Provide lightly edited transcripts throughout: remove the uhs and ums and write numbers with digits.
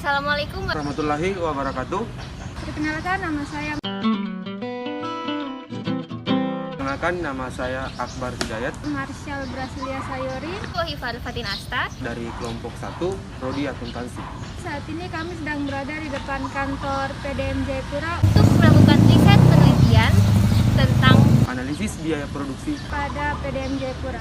Assalamualaikum warahmatullahi wabarakatuh. Perkenalkan, Nama saya Akbar Hidayat Marsyal Brasilia Sayori. Wahifah Fatin Asta dari kelompok 1 Prodi Akuntansi. Saat ini kami sedang berada di depan kantor PDM Jayapura untuk melakukan riset penelitian tentang Analisis biaya produksi pada PDM Jayapura.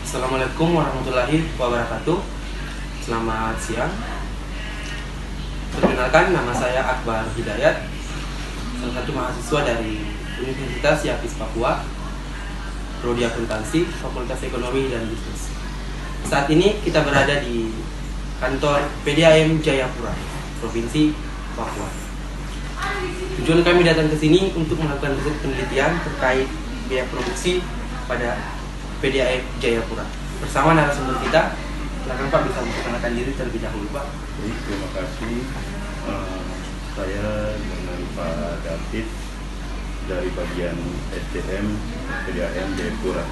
Assalamualaikum warahmatullahi wabarakatuh. Selamat siang. Perkenalkan, nama saya Akbar Hidayat, salah satu mahasiswa dari Universitas Yapis Papua, Prodi Akuntansi, Fakultas Ekonomi dan Bisnis. Saat ini kita berada di kantor PDAM Jayapura, Provinsi Papua. Tujuan kami datang ke sini untuk melakukan riset penelitian terkait biaya produksi pada PDAM Jayapura. Bersama narasumber kita, silakan Pak bisa memperkenalkan diri terlebih dahulu, Pak. Baik, terima kasih. Saya dengan Pak David dari bagian SDM PDAM Jayapura.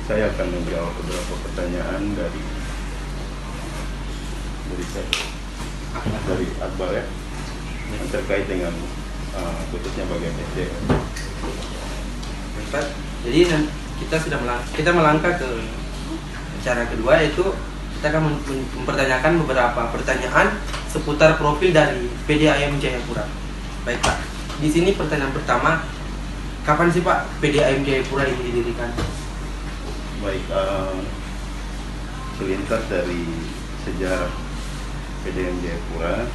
Saya akan menjawab beberapa pertanyaan dari Akbar ya, yang terkait dengan khususnya bagian SDM. Jadi kita melangkah ke cara kedua, yaitu kita akan mempertanyakan beberapa pertanyaan seputar profil dari PDAM Jayapura. Baik Pak, di sini pertanyaan pertama, kapan sih Pak PDAM Jayapura ini didirikan? Baik, selintas dari sejarah PDAM Jayapura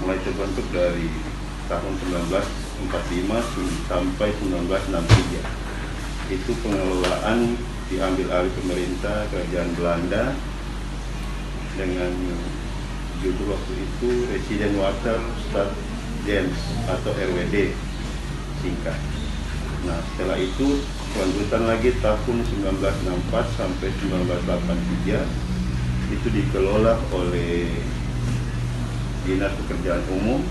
mulai terbentuk dari tahun 1945 sampai 1963. Itu pengelolaan diambil alih pemerintah kerajaan Belanda dengan judul waktu itu Resident Water Staatsdienst atau RWD singkat. Nah, setelah itu kelanjutan lagi tahun 1964 sampai 1983 itu dikelola oleh Dinas Pekerjaan Umum.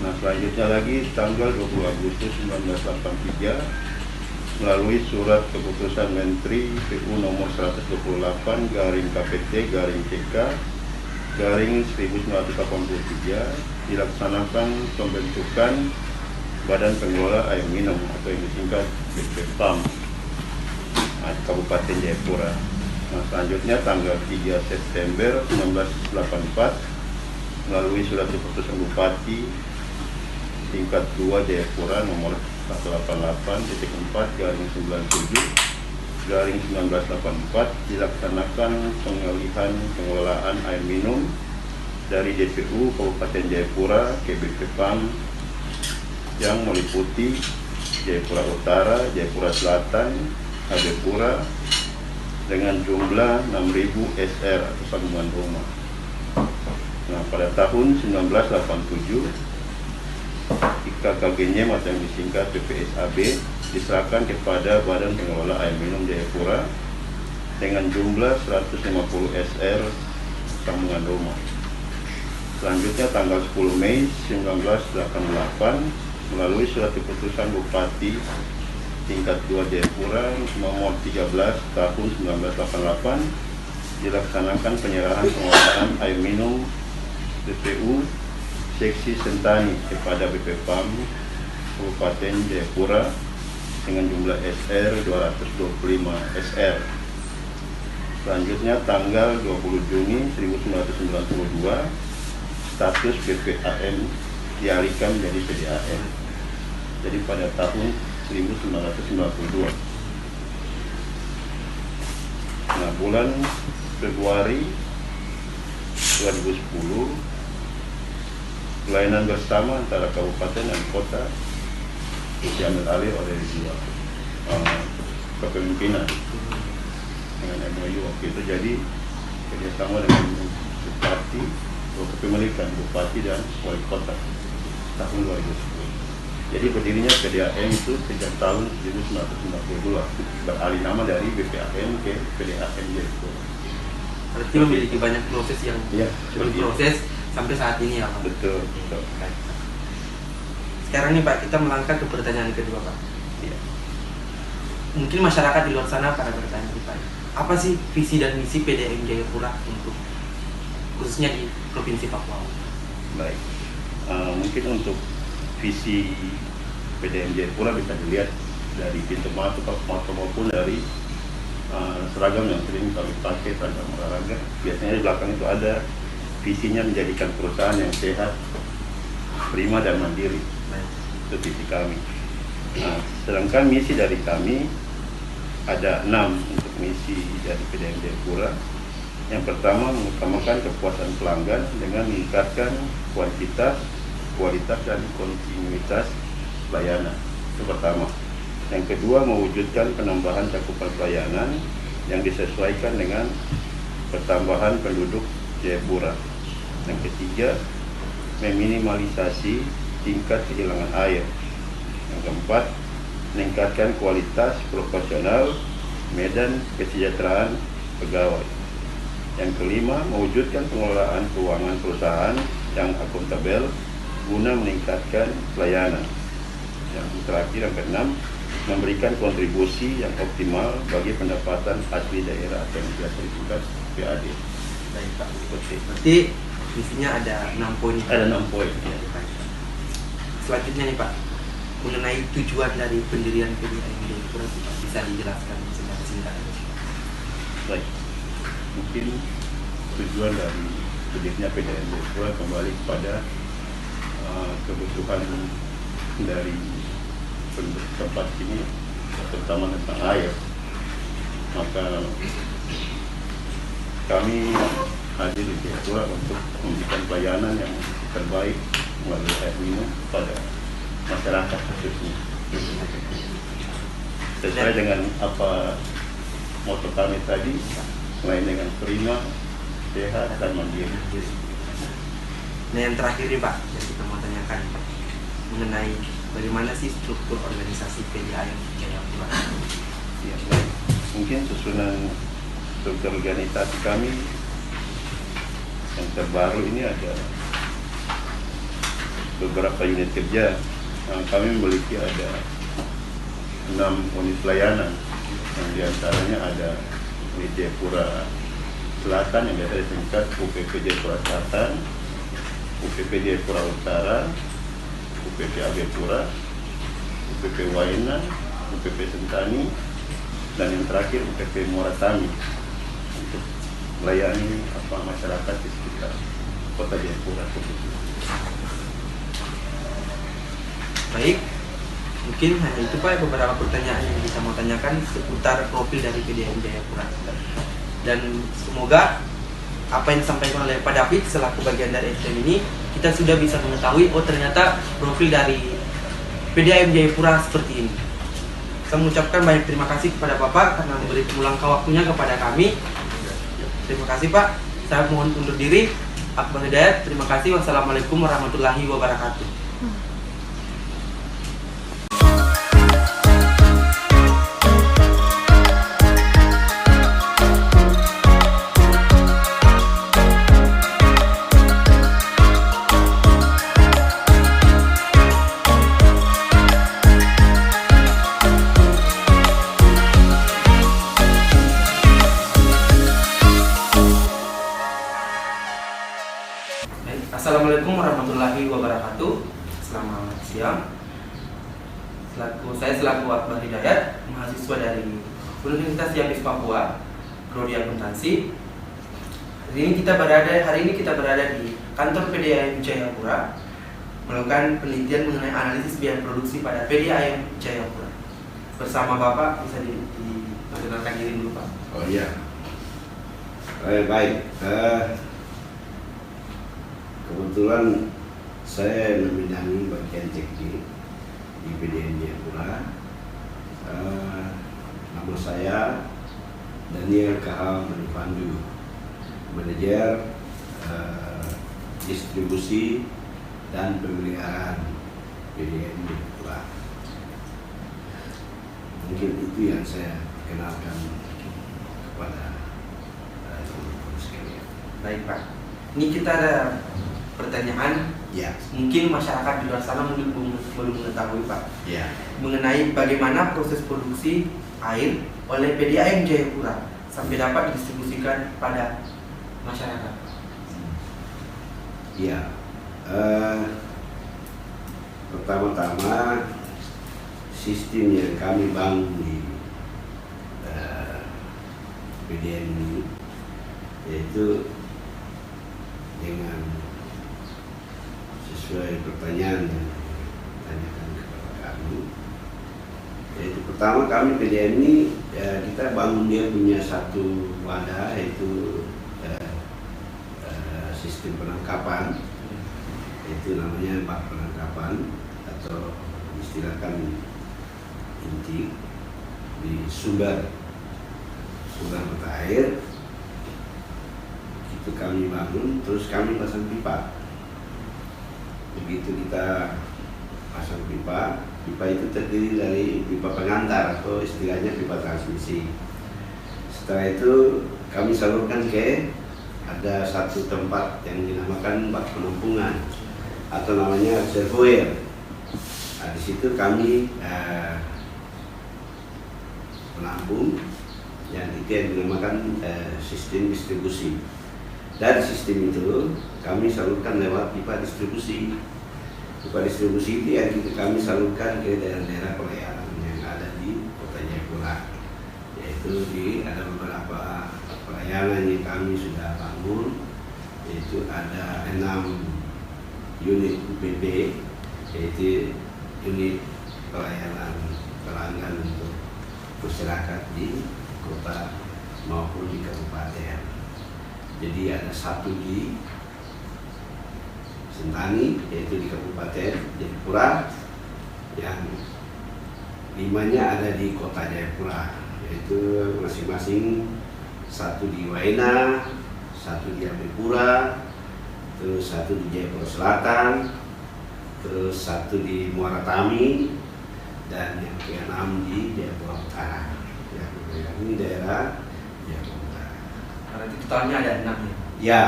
Nah, selanjutnya lagi tanggal 20 Agustus 1983 melalui surat keputusan Menteri PU nomor 128 garing KPT garing TK garing 1983 dilaksanakan pembentukan Badan Pengelola Air Minum atau yang disingkat BPPAM Kabupaten Jayapura. Nah, selanjutnya tanggal 3 September 1984 melalui surat keputusan Bupati tingkat 2 Jayapura nomor 188/97/1984 dilaksanakan pengalihan pengelolaan air minum dari DPU Kabupaten Jayapura ke BPPAM yang meliputi Jayapura Utara, Jayapura Selatan, Habepura dengan jumlah 6.000 SR atau sambungan rumah. Nah, pada tahun 1987 IKKG-nya atau yang disingkat PPSAB diserahkan kepada Badan Pengelola Air Minum Jayapura dengan jumlah 150 SR sambungan rumah. Selanjutnya tanggal 10 Mei 1988 melalui surat keputusan Bupati tingkat 2 Jayapura nomor 13 tahun 1988 dilaksanakan penyerahan pengelolaan air minum DPU Seksi Sentani kepada BPPAM Kabupaten Jayapura dengan jumlah SR 225 SR. Selanjutnya tanggal 20 Juni 1992 status BPAM dialihkan menjadi PDAM. Jadi pada tahun 1992. Nah, bulan Februari 2010 pelayanan bersama antara kabupaten dan kota diambil alih oleh dua kepemimpinan dengan MOU waktu itu. Jadi kerjasama dengan bupati, kepemilikan bupati dan wali kota tahun 2010. Jadi berdirinya PDAM itu sejak tahun 1992, beralih nama dari BPAM ke PDAM Jayapura. Berarti memiliki banyak proses yang berproses sampai saat ini ya Pak? Betul. Sekarang nih Pak, kita melangkah ke pertanyaan kedua Pak. Ya. Mungkin masyarakat di luar sana pada bertanya Pak, apa sih visi dan misi PDAM Jayapura untuk khususnya di Provinsi Papua? Baik, mungkin untuk visi PDAM Jayapura bisa dilihat dari pintu masuk maupun dari seragam yang sering kami pakai, seragam olahraga. Biasanya di belakang itu ada visinya menjadikan perusahaan yang sehat, prima dan mandiri. Itu visi kami. Nah, sedangkan misi dari kami ada 6 untuk misi dari PDAM Jayapura. Yang pertama, mengutamakan kepuasan pelanggan dengan meningkatkan kuantitas, kualitas dan kontinuitas pelayanan. Itu pertama. Yang kedua, mewujudkan penambahan cakupan pelayanan yang disesuaikan dengan pertambahan penduduk Jayapura. Yang ketiga, meminimalisasi tingkat kehilangan air. Yang keempat, meningkatkan kualitas proporsional medan kesejahteraan pegawai. Yang kelima, mewujudkan pengelolaan keuangan perusahaan yang akuntabel guna meningkatkan pelayanan. Yang terakhir, yang keenam, memberikan kontribusi yang optimal bagi pendapatan asli daerah atau sertifikat PAD. Baik Pak, berarti visinya ada 6 poin. Ada 6 poin. Ya. Selanjutnya nih Pak, mengenai tujuan dari pendirian PDAM Jayapura bisa dijelaskan secara singkat? Baik, mungkin tujuan dari pendirinya PDAM Jayapura kembali kepada kebutuhan dari penduduk tempat ini, terutama tentang air. Maka kami hadir di Jayapura untuk memberikan pelayanan yang terbaik melalui air minum pada masyarakat khususnya. Sesuai dengan apa moto kami tadi, selain dengan prima, sehat dan mandiri. Nah yang terakhir nih Pak, yang kita mau tanyakan mengenai bagaimana sih struktur organisasi PDAM Jayapura? Ya, baik. Mungkin susunan struktur organisasi kami yang terbaru ini ada beberapa unit kerja. Kami memiliki ada 6 unit pelayanan, yang diantaranya ada unit Jayapura Selatan yang biasa disingkat UPP Jayapura Selatan, UPP Jayapura Utara, UPP Abepura, UPP Waena, UPP Sentani, dan yang terakhir UPP Moratami untuk melayani masyarakat di sekitar kota Jayapura. Baik, mungkin hanya itu Pak beberapa pertanyaan yang kita mau tanyakan seputar profil dari PDAM Jayapura. Dan semoga apa yang disampaikan oleh Pak David selaku bagian dari SDM ini, kita sudah bisa mengetahui, oh ternyata profil dari PDAM Jayapura seperti ini. Saya mengucapkan banyak terima kasih kepada Bapak karena memberi meluangkan waktunya kepada kami. Terima kasih Pak. Saya mohon undur diri. Akbar Hidayat, terima kasih. Wassalamualaikum warahmatullahi wabarakatuh. Assalamualaikum warahmatullahi wabarakatuh. Selamat siang. Saya selaku Akbar Hidayat, mahasiswa dari Universitas Yabis Papua, Prodi Akuntansi. Hari ini kita berada di kantor PDAM Jayapura melakukan penelitian mengenai analisis biaya produksi pada PDAM Jayapura. bersama Bapak bisa diperkenalkan diri dulu Pak. Oh iya. Baik. Kebetulan saya membidangi bagian teknik di PDM Jayapura. Nama saya Daniel KH Manipandu, manajer distribusi dan pemeliharaan PDM Jayapura. Mungkin itu yang saya kenalkan kepada teman-teman sekalian. Baik Pak. Ini kita ada pertanyaan. Ya, Mungkin masyarakat di luar sana mungkin belum mengetahui Pak ya. mengenai bagaimana proses produksi air oleh PDAM Jayapura sampai dapat didistribusikan pada masyarakat. Iya. Pertama-tama sistem yang kami bangun di PDM ini yaitu dengan sesuai pertanyaan yang ditanyakan kepada kami, yaitu pertama kami PDM ini kita bangun dia punya satu wadah, yaitu sistem penangkapan, itu namanya bak penangkapan atau istilahkan inti di sumber mata air. Itu kami bangun, terus kami pasang pipa. Begitu kita pasang pipa itu terdiri dari pipa pengantar atau istilahnya pipa transmisi. Setelah itu kami salurkan ke ada satu tempat yang dinamakan bak penampungan atau namanya reservoir. Nah, di situ kami menampung, yang itu yang dinamakan sistem distribusi. Dari sistem itu kami salurkan lewat pipa distribusi. Pipa distribusi itu yang kami salurkan ke daerah-daerah pelayanan yang ada di Kota Jayapura. Yaitu ada beberapa pelayanan yang kami sudah bangun, yaitu ada 6 unit UPB, yaitu unit pelayanan pelanggan untuk masyarakat di kota maupun di kabupaten. Jadi ada satu di Sentani, yaitu di Kabupaten Jayapura, yang 5-nya ada di Kota Jayapura, yaitu masing-masing satu di Waena, satu di Amepura, terus satu di Jayapura Selatan, terus satu di Muara Tami, dan yang ke-6 di Jayapura Utara. Ini daerah Jayapura Utara. Berarti totalnya ada 6 ya? Ya,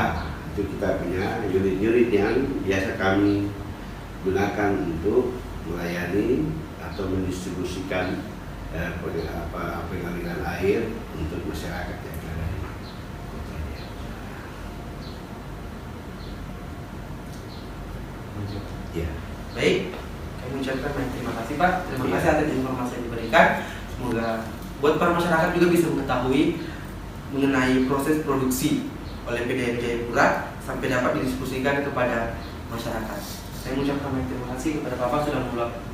itu kita punya unit-unit yang biasa kami gunakan untuk melayani atau mendistribusikan pengaliran air untuk masyarakat yang ada di kota Jayapura. Ya. Baik, kami ucapkan banyak terima kasih Pak. Terima kasih atas informasi yang diberikan. Semoga buat para masyarakat juga bisa mengetahui mengenai proses produksi oleh PDAM Jayapura sampai dapat didiskusikan kepada masyarakat. Saya mengucapkan banyak terima kasih kepada Bapak sudah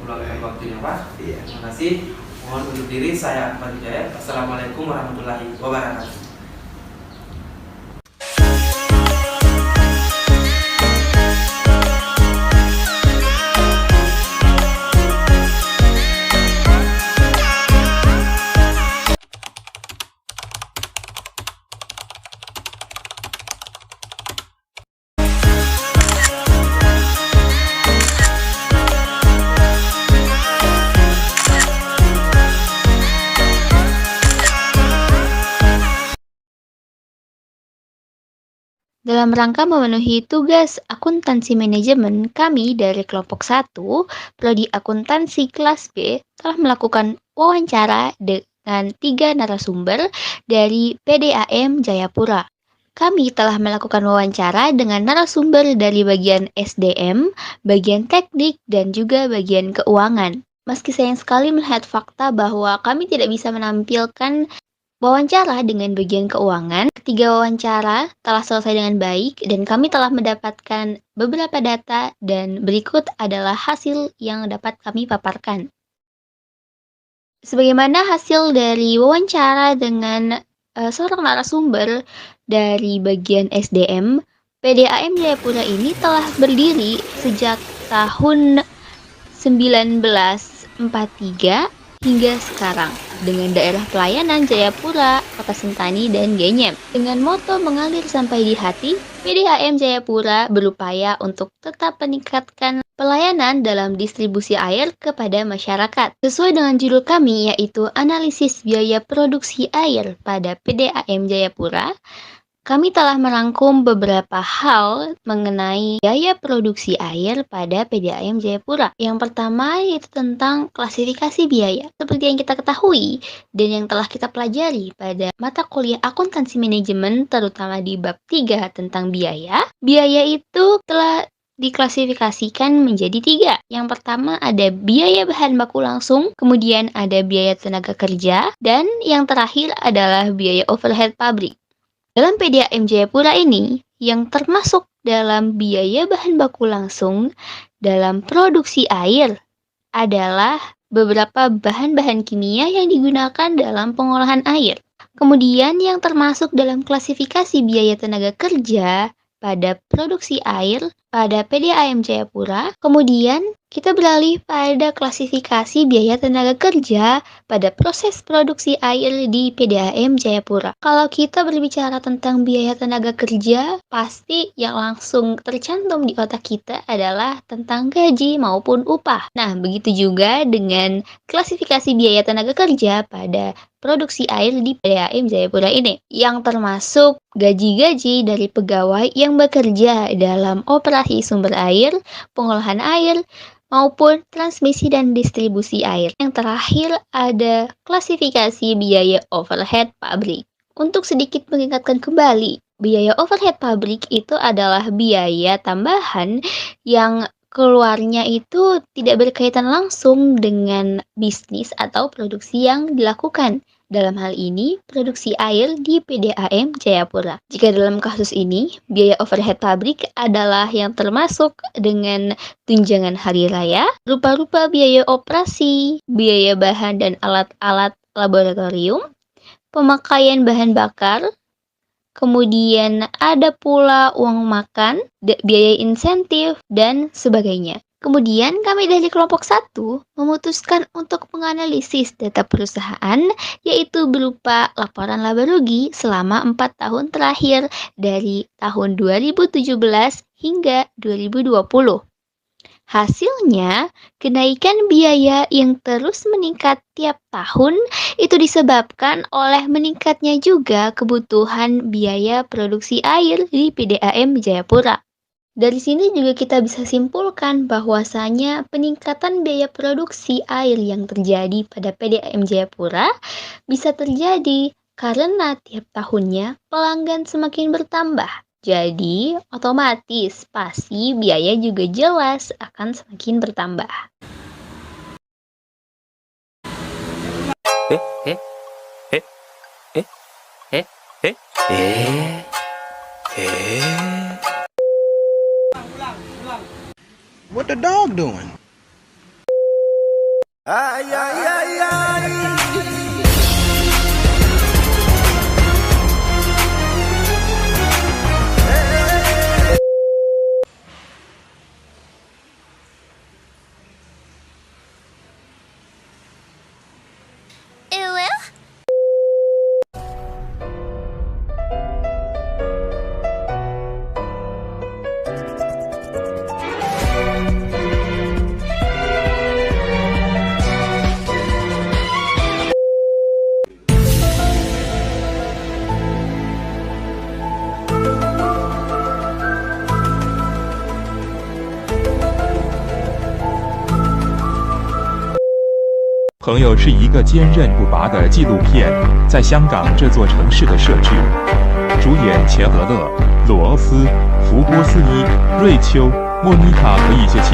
meluangkan waktunya Pak. Iya. Terima kasih. Mohon undur diri, saya Akbar Hidayat. Assalamualaikum warahmatullahi wabarakatuh. Dalam rangka memenuhi tugas akuntansi manajemen, kami dari kelompok 1, Prodi Akuntansi kelas B, telah melakukan wawancara dengan 3 narasumber dari PDAM Jayapura. Kami telah melakukan wawancara dengan narasumber dari bagian SDM, bagian teknik, dan juga bagian keuangan. Meski sayang sekali melihat fakta bahwa kami tidak bisa menampilkan wawancara dengan bagian keuangan, ketiga wawancara telah selesai dengan baik dan kami telah mendapatkan beberapa data dan berikut adalah hasil yang dapat kami paparkan. Sebagaimana hasil dari wawancara dengan seorang narasumber dari bagian SDM, PDAM Jayapura ini telah berdiri sejak tahun 1943 hingga sekarang dengan daerah pelayanan Jayapura, Kota Sentani, dan Genyem. Dengan moto mengalir sampai di hati, PDAM Jayapura berupaya untuk tetap meningkatkan pelayanan dalam distribusi air kepada masyarakat. Sesuai dengan judul kami, yaitu analisis biaya produksi air pada PDAM Jayapura, kami telah merangkum beberapa hal mengenai biaya produksi air pada PDAM Jayapura. Yang pertama yaitu tentang klasifikasi biaya. Seperti yang kita ketahui dan yang telah kita pelajari pada mata kuliah akuntansi manajemen, terutama di bab 3 tentang biaya. Biaya itu telah diklasifikasikan menjadi 3. Yang pertama ada biaya bahan baku langsung, kemudian ada biaya tenaga kerja, dan yang terakhir adalah biaya overhead pabrik. Dalam PDAM Jayapura ini, yang termasuk dalam biaya bahan baku langsung dalam produksi air adalah beberapa bahan-bahan kimia yang digunakan dalam pengolahan air. Kemudian yang termasuk dalam klasifikasi biaya tenaga kerja pada produksi air pada PDAM Jayapura. Kemudian kita beralih pada klasifikasi biaya tenaga kerja pada proses produksi air di PDAM Jayapura. Kalau kita berbicara tentang biaya tenaga kerja, pasti yang langsung tercantum di otak kita adalah tentang gaji maupun upah. Nah, begitu juga dengan klasifikasi biaya tenaga kerja pada produksi air di PDAM Jayapura ini, yang termasuk gaji-gaji dari pegawai yang bekerja dalam operasi sumber air, pengolahan air, maupun transmisi dan distribusi air. Yang terakhir ada klasifikasi biaya overhead pabrik. Untuk sedikit mengingatkan kembali, biaya overhead pabrik itu adalah biaya tambahan yang keluarnya itu tidak berkaitan langsung dengan bisnis atau produksi yang dilakukan. Dalam hal ini, produksi air di PDAM Jayapura. Jika dalam kasus ini, biaya overhead pabrik adalah yang termasuk dengan tunjangan hari raya, rupa-rupa biaya operasi, biaya bahan dan alat-alat laboratorium, pemakaian bahan bakar, kemudian ada pula uang makan, biaya insentif, dan sebagainya. Kemudian kami dari kelompok 1 memutuskan untuk menganalisis data perusahaan, yaitu berupa laporan laba rugi selama 4 tahun terakhir dari tahun 2017 hingga 2020. Hasilnya, kenaikan biaya yang terus meningkat tiap tahun itu disebabkan oleh meningkatnya juga kebutuhan biaya produksi air di PDAM Jayapura. Dari sini juga kita bisa simpulkan bahwasanya peningkatan biaya produksi air yang terjadi pada PDAM Jayapura bisa terjadi karena tiap tahunnya pelanggan semakin bertambah. Jadi, otomatis pasti biaya juga jelas akan semakin bertambah. What the dog doing? Ay, ay, ay, ay.朋友是一个坚韧不拔的纪录片，在香港这座城市的设置。主演钱德勒、罗欧斯、福波斯伊、瑞秋、莫妮卡和一些其